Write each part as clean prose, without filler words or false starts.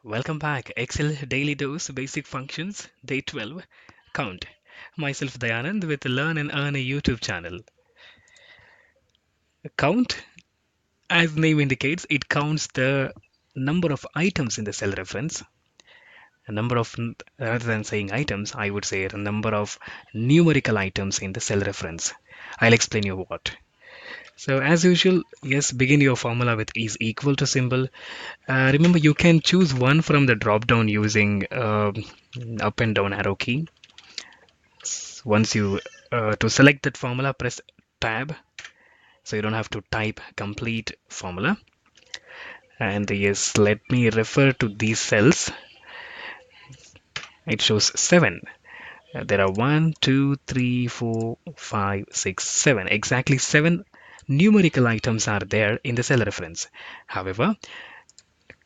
Welcome back. Excel Daily Dose Basic Functions Day 12 Count. Myself Dayanand with Learn and Earn a YouTube channel. Count, as name indicates, it counts the number of items in the cell reference. A number of, rather than saying items, I would say a number of numerical items in the cell reference. I'll explain you what. So as usual, yes, begin your formula with is equal to symbol. Remember, you can choose one from the drop down using up and down arrow key. Once you to select that formula, press tab, so you don't have to type complete formula. And yes, let me refer to these cells. It shows 7. There are 1, 2, 3, 4, 5, 6, 7. Exactly 7 numerical items are there in the cell reference. However,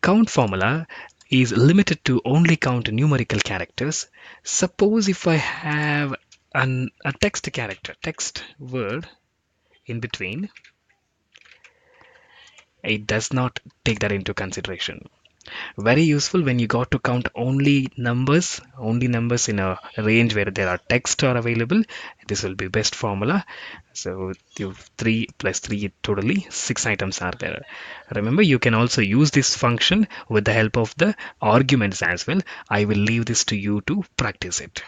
count formula is limited to only count numerical characters. Suppose if I have a text character, text word in between, it does not take that into consideration. Very useful when you got to count only numbers in a range where there are text are available. This will be best formula. So you 3 plus 3, totally 6 items are there. Remember, you can also use this function with the help of the arguments as well. I will leave this to you to practice it.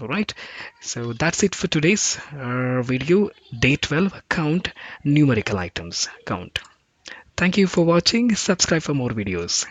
All right, so that's it for today's video. Day 12, count numerical items. Count. Thank you for watching. Subscribe for more videos.